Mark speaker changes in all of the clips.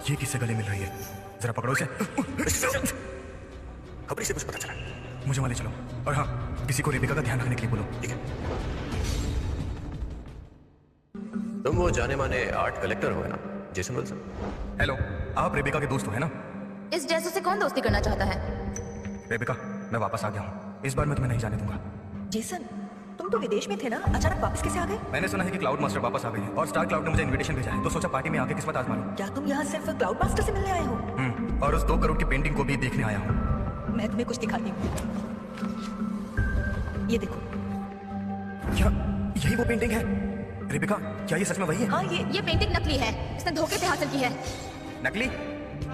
Speaker 1: ये किससे गले मिल रही है? जरा पकड़ो इसे।
Speaker 2: खबरी से कुछ पता चला?
Speaker 1: मुझे वहां ले चलो, और हाँ, किसी को रेबिका का ध्यान रखने के लिए बोलो।
Speaker 2: ठीक है। तुम वो जाने माने आर्ट कलेक्टर हो, है ना, जेसन विल्सन?
Speaker 1: हेलो, आप रेबिका के दोस्त हो, है ना?
Speaker 3: इस जैसे से कौन दोस्ती करना चाहता है?
Speaker 1: रेबिका, मैं वापस आ गया हूँ। इस बार मैं तुम्हें नहीं जाने दूंगा।
Speaker 4: जेसन, तुम तो विदेश में थे ना, अचानक वापस कैसे आ गए?
Speaker 1: मैंने सुना है कि क्लाउड मास्टर वापस आ गई है और स्टार क्लाउड ने मुझे इनविटेशन भेजा है, तो सोचा पार्टी में आके किस्मत आजमा लूं।
Speaker 4: क्या तुम यहाँ सिर्फ क्लाउड मास्टर से मिलने आए हो?
Speaker 1: और उस 2 करोड़ की पेंटिंग को भी देखने आया हूँ।
Speaker 4: मैं तुम्हें कुछ दिखाती हूँ। ये देखो।
Speaker 1: क्या यही वो पेंटिंग है? रेबिका, क्या ये सच में वही है?
Speaker 4: हाँ,
Speaker 3: ये पेंटिंग नकली है। इसने धोखे से हासिल की है।
Speaker 1: नकली?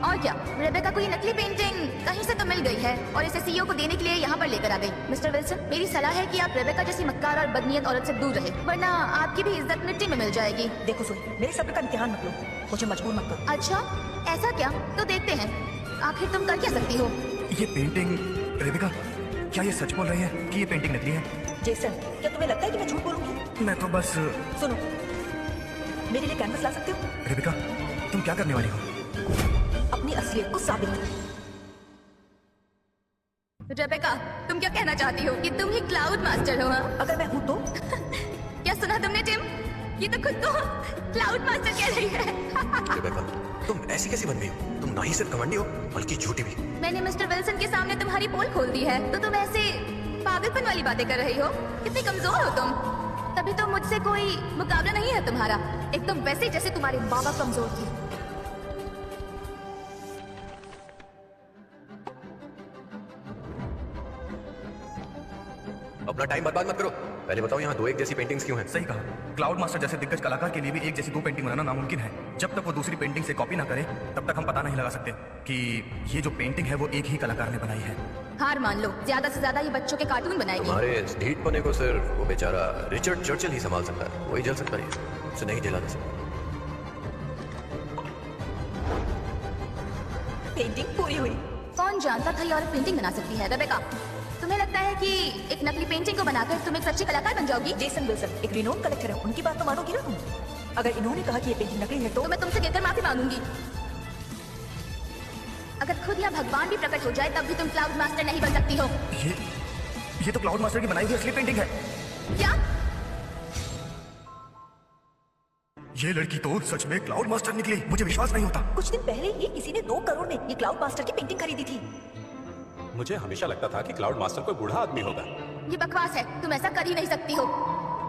Speaker 3: और क्या, रेबेका को ये नकली पेंटिंग कहीं से तो मिल गई है और इसे सीईओ को देने के लिए यहाँ पर लेकर आ गई। मिस्टर विल्सन, मेरी सलाह है कि आप रेबेका जैसी मक्कार और बदनीयत औरत से दूर रहे, वरना आपकी भी इज्जत मिट्टी में मिल जाएगी।
Speaker 4: देखो सुन, मेरे सब्र का इम्तिहान मत लो, मुझे मजबूर मत करो।
Speaker 3: अच्छा, ऐसा क्या? तो देखते हैं, आखिर तुम कर क्या सकती हो।
Speaker 1: ये पेंटिंग, रेबिका, क्या ये सच बोल रही है कि ये पेंटिंग नकली है?
Speaker 4: जेसन, क्या तुम्हें लगता है कि मैं झूठ बोलूंगी?
Speaker 1: मैं तो बस...
Speaker 4: सुनो, मेरे लिए कैनवस ला सकते हो?
Speaker 1: रेबिका, तुम क्या करने वाली हो?
Speaker 4: अपनी असलियत को साबित।
Speaker 3: रेबेका, तुम क्या कहना चाहती हो कि तुम ही क्लाउड मास्टर हो? हाँ?
Speaker 4: अगर मैं हूँ तो?
Speaker 3: क्या सुना तुमने टिम? ये तो खुद को क्लाउड मास्टर कह रही है।
Speaker 2: रेबेका, तुम ऐसी कैसी बन गई हो? तुम ना ही सिर्फ कमांडी हो, बल्कि झूठी भी।
Speaker 3: मैंने मिस्टर विल्सन के सामने तुम्हारी पोल खोल दी है, तो तुम ऐसे पागलपन वाली बातें कर रही हो? कितनी कमजोर हो तुम। तभी तो मुझसे कोई मुकाबला नहीं है तुम्हारा, एकदम वैसे जैसे तुम्हारे बाबा कमजोर थे।
Speaker 2: अपना टाइम बर्बाद मत करो। पहले बताओ यहाँ 2 एक जैसी पेंटिंग्स क्यों हैं?
Speaker 1: सही कहा, क्लाउड मास्टर जैसे दिग्गज कलाकार के लिए भी एक जैसी 2 पेंटिंग बनाना नामुमकिन है। जब तक वो दूसरी पेंटिंग से कॉपी ना करे, तब तक हम पता नहीं लगा सकते कि ये जो पेंटिंग है वो एक ही कलाकार ने बनाई है।
Speaker 3: हार मान लो, ज्यादा से ज्यादा ये बच्चों के कार्टून बनाएगी।
Speaker 2: तुम्हारे इस ढीठपने को सिर्फ वो बेचारा रिचर्ड चर्चिल ही संभाल सकता है। वही जल सकता है, उसे नहीं जला जा सकता।
Speaker 4: पेंटिंग पूरी हुई।
Speaker 3: कौन जानता था ये औरत पेंटिंग बना सकती है? रेबेका, तुम्हें लगता है कि एक नकली पेंटिंग को बनाकर तुम एक सच्ची कलाकार बन जाओगी?
Speaker 4: जेसन विल्सन एक रिनोन कलेक्टर है, उनकी बात तो मानोगी ना तुम? अगर इन्होंने कहा कि ये पेंटिंग नकली है तो
Speaker 3: मैं तुमसे गिरकर माफी मांगूंगी। अगर खुद या भगवान भी प्रकट हो जाए तब भी तुम क्लाउड मास्टर नहीं बन सकती हो।
Speaker 1: ये तो क्लाउड मास्टर की बनाई हुई असली पेंटिंग है।
Speaker 3: क्या?
Speaker 1: ये लड़की तो सच में क्लाउड मास्टर निकली। मुझे विश्वास नहीं होता।
Speaker 4: कुछ दिन पहले ही किसी ने 2 करोड़ में ये क्लाउड मास्टर की पेंटिंग खरीदी थी।
Speaker 5: मुझे हमेशा लगता था कि क्लाउड मास्टर कोई बूढ़ा आदमी होगा।
Speaker 3: ये बकवास है, तुम ऐसा कर ही नहीं सकती हो।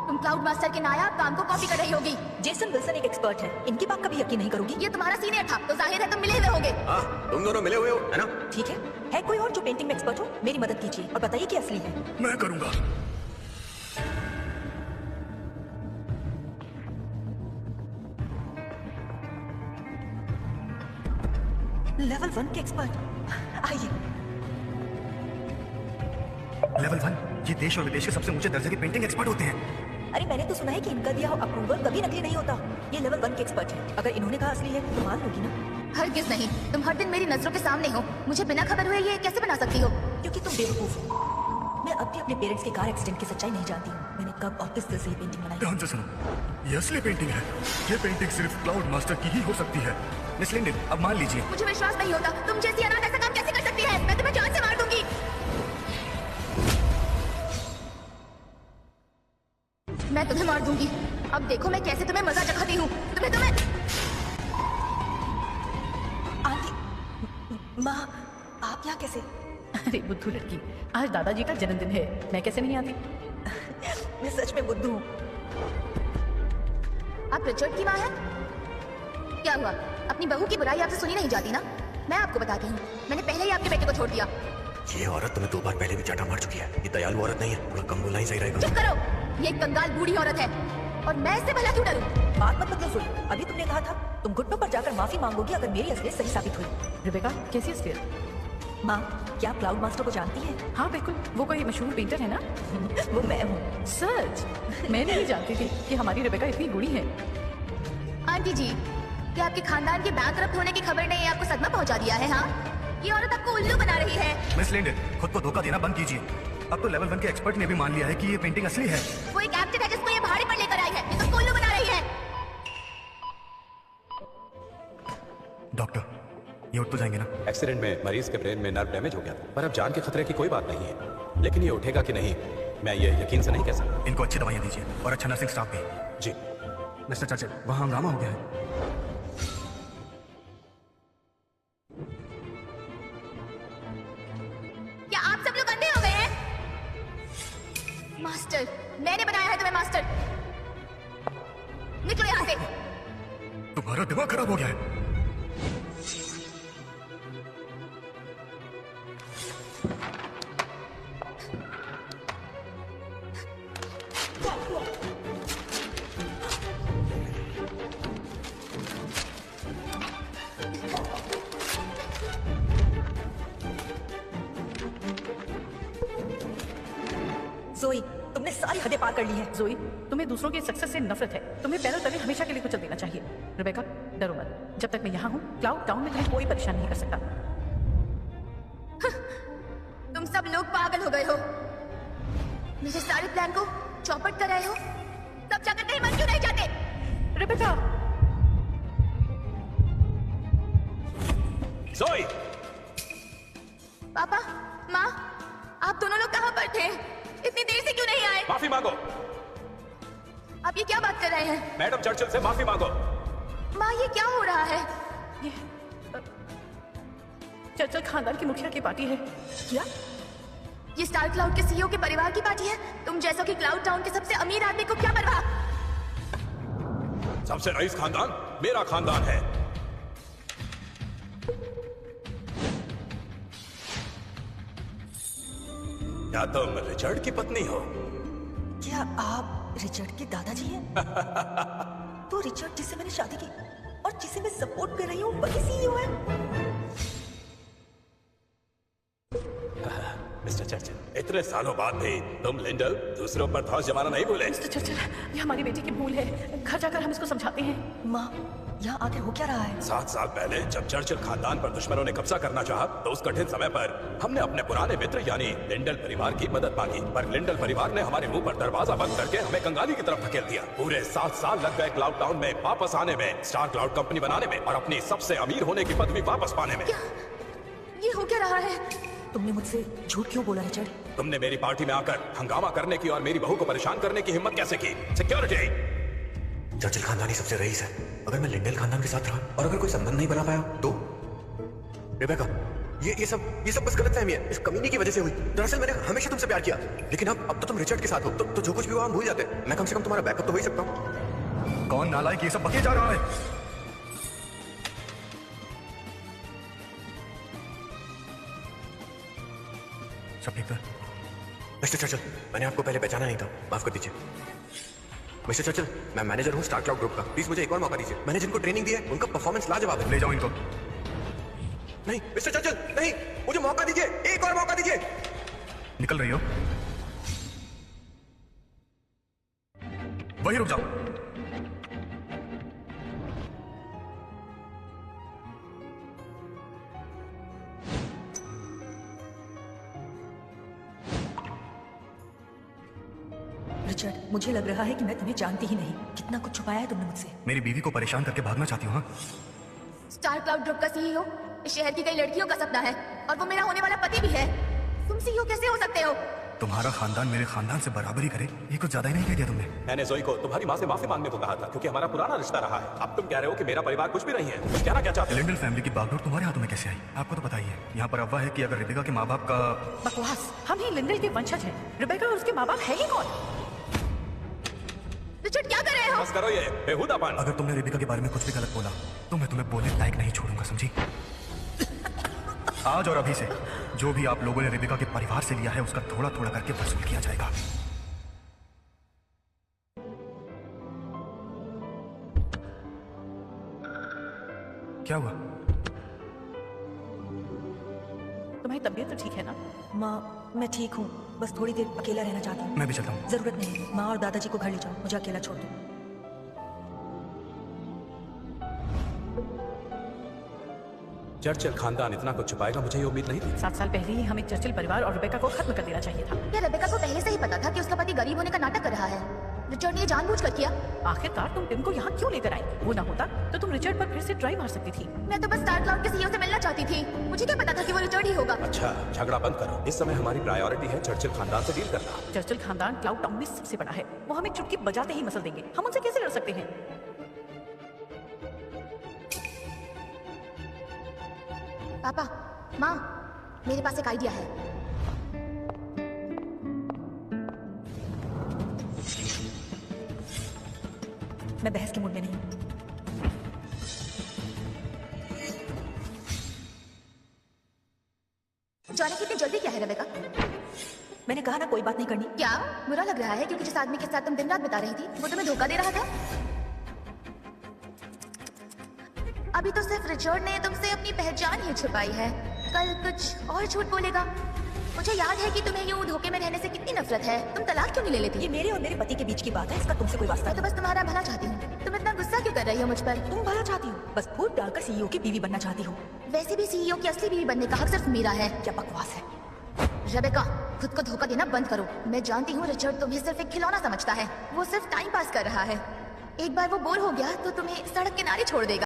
Speaker 3: तुम क्लाउड मास्टर के नायाब काम को कॉपी कर रही होगी।
Speaker 4: जेसन विल्सन एक एक्सपर्ट है, इनकी बात कभी यकीन नहीं करूंगी।
Speaker 3: ये तुम्हारा सीनियर था, तो जाहिर है तुम मिले हुए होगे।
Speaker 2: हाँ, तुम दोनों मिले हुए हो, है ना?
Speaker 4: ठीक है कोई और जो पेंटिंग में एक्सपर्ट हो? मेरी मदद कीजिए और बताइए कि असली है।
Speaker 1: मैं करूंगा।
Speaker 4: लेवल 1 के एक्सपर्ट, आइए।
Speaker 1: लेवल 1 ये देश और विदेश के सबसे ऊंचे दर्जे के पेंटिंग एक्सपर्ट होते हैं।
Speaker 4: अरे मैंने तो सुना है कि इनका दिया हुआ अप्रूवल कभी नकली नहीं होता। ये लेवल 1 के एक्सपर्ट है, अगर इन्होंने कहा असली है तो मान लोगी ना?
Speaker 3: हरगिज नहीं, तुम हर दिन मेरी नजरों के सामने हो, मुझे बिना खबर हुए ये कैसे बना सकती हो?
Speaker 4: क्योंकि तुम बेवकूफ हो। मैं अब भी अपने पेरेंट्स के कार एक्सीडेंट की सच्चाई नहीं जानती हूँ। मैंने कब और किस दिल से ये पेंटिंग बनाई?
Speaker 1: ध्यान से सुनो, ये असली पेंटिंग है। ये पेंटिंग सिर्फ क्लाउड मास्टर की ही हो सकती है। मिस लिंडन, अब मान लीजिए।
Speaker 3: मुझे विश्वास नहीं होता, तुम जैसी अनाथ ऐसा काम कैसे कर सकती है? मैं तुम्हें जान से मार दूंगी। मैं तुम्हें मार दूंगी। अब देखो मैं कैसे तुम्हें मजा चखाती हूँ। तुम्हें
Speaker 4: आंटी, माँ, आप यहाँ कैसे?
Speaker 6: अरे बुद्धू लड़की, आज दादाजी का जन्मदिन है, मैं कैसे नहीं आती?
Speaker 4: मैं सच में बुद्धू हूँ।
Speaker 3: आप रिचर्ड की माँ हैं? क्या हुआ, अपनी बहू की बुराई आपसे सुनी नहीं जाती ना? मैं आपको बताती हूँ, मैंने पहले ही आपके बेटे को छोड़ दिया।
Speaker 2: ये औरत तुम्हें 2 बार पहले भी चाटा मार चुकी है। ये दयालु औरत नहीं है, थोड़ा कम बोलना ही सही रहेगा।
Speaker 3: चुप करो, ये एक कंगाल बूढ़ी औरत है और मैं इससे भला क्यों डरूं?
Speaker 4: बात मत बदलो सुन, अभी तुमने कहा था तुम घुटनों पर जाकर माफी मांगोगी अगर मेरी असलियत सही साबित हुई।
Speaker 6: रेबेका, कैसी असलियत?
Speaker 4: माँ, क्या आप क्लाउड मास्टर को जानती हैं?
Speaker 6: हाँ बिल्कुल, वो कोई मशहूर पेंटर है ना?
Speaker 4: वो मैं हूँ।
Speaker 6: सच? मैं नहीं जानती थी कि हमारी रेबेका इतनी बूढ़ी है।
Speaker 3: आंटी जी, क्या आपके खानदान के बैंकरप्ट होने की खबर ने आपको सदमा पहुंचा दिया है? हाँ, ये औरत आपको उल्लू बना रही है।
Speaker 1: मिस लिंडन, खुद को धोखा देना बंद कीजिए। अब तो लेवल 1 के एक्सपर्ट ने भी मान लिया है कि ये पेंटिंग असली है।
Speaker 3: वो एक एक्टर है जिसको ये भाड़े पर लेकर आई है, ये तुमको उल्लू बना रही है।
Speaker 1: डॉक्टर, ये उठ तो जाएंगे ना?
Speaker 5: एक्सीडेंट में मरीज के ब्रेन में नर्व डैमेज हो गया था, पर अब जान के खतरे की कोई बात नहीं है। लेकिन ये उठेगा कि नहीं, मैं ये यकीन से नहीं कह सकता।
Speaker 1: इनको अच्छी दवाइयाँ दीजिए और अच्छा नर्सिंग स्टाफ भी।
Speaker 5: जी।
Speaker 1: मिस्टर चर्चिल, वहाँ हंगामा हो गया है।
Speaker 3: क्या आप सब लोग अंधे हो गए हैं? मास्टर, मैंने बनाया है तुम्हें मास्टर। निकलो यहाँ से।
Speaker 1: तुम्हारा दिमाग खराब हो गया है।
Speaker 4: जोई, तुमने सारी हदें पार कर ली है।
Speaker 6: जोई, तुम्हें दूसरों की सक्सेस से नफरत है। तुम्हें पैरों तले हमेशा के लिए कुचल देना चाहिए। रिबेका, डरो मत। जब तक मैं यहाँ हूँ, क्लाउड टाउन में तुम्हें कोई परेशान नहीं कर सकता।
Speaker 3: तुम सब लोग पागल हो गए हो। मेरे सारे प्लान को चौपट कर रहे हो। तब जाकर कहीं मर क्यों नहीं जाते?
Speaker 6: रिबेका,
Speaker 5: जोई!
Speaker 3: पापा, माँ, आप दोनों लोग कहाँ पर थे? इतनी देर से क्यों नहीं आए?
Speaker 5: माफी मांगो।
Speaker 3: आप ये क्या बात कर रहे हैं?
Speaker 5: मैडम चर्चिल से माफी मांगो।
Speaker 3: माँ, ये क्या हो रहा है?
Speaker 6: ये चर्चिल खानदान की मुखिया की पार्टी है।
Speaker 3: क्या? ये स्टार क्लाउड के सीईओ के परिवार की पार्टी है? तुम जैसों की क्लाउड टाउन के सबसे अमीर आदमी को क्या परवाह?
Speaker 5: सबसे रईस खानदान मेरा खानदान है। क्या तुम रिचर्ड की पत्नी हो?
Speaker 4: क्या आप रिचर्ड के दादाजी हैं? तो रिचर्ड जिससे मैंने शादी की और जिसे मैं सपोर्ट कर रही हूँ वही सीईओ है।
Speaker 5: मिस्टर चर्चिल, इतने सालों बाद भी तुम लिंडल दूसरों पर धौंस जमाना नहीं भूले।
Speaker 6: मिस्टर चर्चिल, ये हमारी बेटी की भूल है। घर जाकर हम इसको समझाते हैं।
Speaker 4: माँ, यहाँ आखिर हो क्या रहा है?
Speaker 5: 7 साल पहले जब चर्चिल खानदान पर दुश्मनों ने कब्जा करना चाहा, तो उस कठिन समय पर हमने अपने पुराने मित्र यानी लिंडल परिवार की मदद मांगी, पर लिंडल परिवार ने हमारे मुंह पर दरवाजा बंद करके हमें कंगाली की तरफ धकेल दिया। पूरे 7 साल लग गए क्लाउड टाउन में वापस आने में, स्टार क्लाउड कंपनी बनाने में और अपनी सबसे अमीर होने की पदवी वापस पाने में।
Speaker 3: ये हो क्या रहा है?
Speaker 4: तुमने मुझसे झूठ क्यों बोला रिचर्ड?
Speaker 5: तुमने मेरी पार्टी में आकर हंगामा करने की और मेरी बहू को परेशान करने की हिम्मत कैसे की? सिक्योरिटी!
Speaker 2: चर्चिल खानदान ही सबसे रईस है। अगर मैं लिंडल खानदान के साथ रहा और अगर कोई संबंध नहीं बना पाया तो? रिबेका, ये सब बस गलतफहमी है। इस कमीनी की वजह से हुई। दरअसल मैंने हमेशा तुमसे प्यार किया, लेकिन अब तो तुम रिचर्ड के साथ हो, तो जो कुछ भी हुआ हम भूल जाते। मैं कम से कम तुम्हारा बैकअप तो हो ही सकता हूँ।
Speaker 1: कौन नालायक ये सब बके जा रहा है? सब ठीक था?
Speaker 2: मिस्टर चर्चिल, मैंने आपको पहले पहचाना नहीं था, माफ कर दीजिए। मिस्टर चर्चिल, मैं मैनेजर हूँ स्टार क्लाउड ग्रुप का। प्लीज मुझे एक और मौका दीजिए। मैंने जिनको ट्रेनिंग दी है उनका परफॉर्मेंस लाजवाब है।
Speaker 1: ले जाओ इनको।
Speaker 2: नहीं मिस्टर चर्चिल, नहीं, मुझे मौका दीजिए, एक और मौका दीजिए।
Speaker 1: निकल रही हो? वहीं रुक जाओ।
Speaker 4: रिचर्ड, मुझे लग रहा है कि मैं तुम्हें जानती ही नहीं। कितना कुछ छुपाया है तुमने मुझसे।
Speaker 1: मेरी बीवी को परेशान करके भागना चाहती हो? हाँ,
Speaker 3: स्टार क्लाउड ग्रुप का सीईओ इस शहर की कई लड़कियों का सपना है और वो मेरा होने वाला पति भी है। तुम सीईओ कैसे हो सकते हो?
Speaker 1: तुम्हारा खानदान मेरे खानदान से बराबरी करे, ये कुछ ज्यादा ही नहीं कह दिया तुमने?
Speaker 5: मैंने जोई को तुम्हारी माँ से माफी मांगने को कहा था, क्योंकि हमारा पुराना रिश्ता रहा है। अब तुम कह रहे हो कि मेरा परिवार कुछ भी नहीं है। तुम कहना क्या चाहते हो?
Speaker 1: लिंडल फैमिली की बागडोर तुम्हारे हाथों में कैसे आई? आपको तो पता ही है। यहाँ पर अफवाह है कि अगर रिबेका के माँ बाप का...
Speaker 6: बकवास, हम ही लिंडल के वंशज हैं। रिबेका और उसके माँ बाप है ही कौन?
Speaker 3: रिचर्ड, क्या कर रहे हो?
Speaker 5: बस करो ये बेहुदापन।
Speaker 1: अगर तुमने रिबेका के बारे में कुछ भी गलत बोला तो मैं तुम्हें बोलने लायक नहीं छोड़ूंगा, समझी? आज और अभी से जो भी आप लोगों ने रिबेका के परिवार से लिया है उसका थोड़ा थोड़ा करके वसूल किया जाएगा। क्या हुआ?
Speaker 6: तुम्हारी तबीयत तो ठीक है ना?
Speaker 4: माँ, मैं ठीक हूँ, बस थोड़ी देर अकेला रहना चाहती हूँ।
Speaker 1: मैं भी चलता हूँ।
Speaker 4: जरूरत नहीं है, माँ और दादाजी को घर ले जाओ, मुझे अकेला छोड़ दो।
Speaker 5: चर्चिल खानदान इतना कुछ छुपाएगा, मुझे ये उम्मीद नहीं थी।
Speaker 6: 7 साल पहले ही हमें चर्चिल परिवार और रिबेका को खत्म कर देना चाहिए था।
Speaker 3: क्या रिबेका को पहले से ही पता था कि उसका पति गरीब होने का नाटक कर रहा है? रिचर्ड ने ये जानबूझकर किया।
Speaker 6: आखिरकार तुम टिम को यहाँ क्यों लेकर आई? वो ना होता तो तुम रिचर्ड पर फिर से ट्राई मार सकती थी।
Speaker 3: मैं तो बस स्टार क्लाउड के सीईओ से मिलना चाहती थी। मुझे क्या पता था कि वो रिचर्ड ही होगा।
Speaker 5: अच्छा, झगड़ा बंद करो। इस समय हमारी प्रायोरिटी है चर्चिल खानदान से डील करना।
Speaker 6: चर्चिल खानदान क्लाउड टाउन में सबसे बड़ा है। वो हमें चुटकी बजाते ही मसल देंगे। हम उनसे कैसे लड़ सकते हैं?
Speaker 3: पापा, माँ, मेरे पास एक आइडिया है।
Speaker 4: मैं बहस के मूड में नहीं हूँ।
Speaker 3: जाने की इतनी जल्दी क्या है रेबेका?
Speaker 4: मैंने कहा ना कोई बात नहीं करनी।
Speaker 3: क्या बुरा लग रहा है क्योंकि जिस आदमी के साथ तुम दिन रात बिता रही थी वो तुम्हें धोखा दे रहा था? अभी तो सिर्फ रिचर्ड ने तुमसे अपनी पहचान ही छुपाई है, कल कुछ और झूठ बोलेगा। मुझे याद है कि तुम्हें यूं धोखे में रहने से कितनी नफरत है। तुम तलाक क्यों नहीं ले लेती?
Speaker 4: ये मेरे और मेरे पति के बीच की बात है, इसका तुमसे कोई वास्ता
Speaker 3: मैं तो बस तुम्हारा भला चाहती हूँ। तुम इतना गुस्सा क्यों कर रही हो मुझ पर?
Speaker 4: तुम भला चाहती हो, बस फूट डालकर सीईओ की बीवी बनना चाहती हो।
Speaker 3: वैसे भी सीईओ की असली बीवी बनने का हक सिर्फ मेरा है।
Speaker 4: क्या बकवास है।
Speaker 3: रेबेका, खुद को धोखा देना बंद करो। मैं जानती हूँ रिचर्ड तुम्हें सिर्फ एक खिलौना समझता है। वो सिर्फ टाइम पास कर रहा है। एक बार वो बोर हो गया तो तुम्हें सड़क किनारे छोड़ देगा।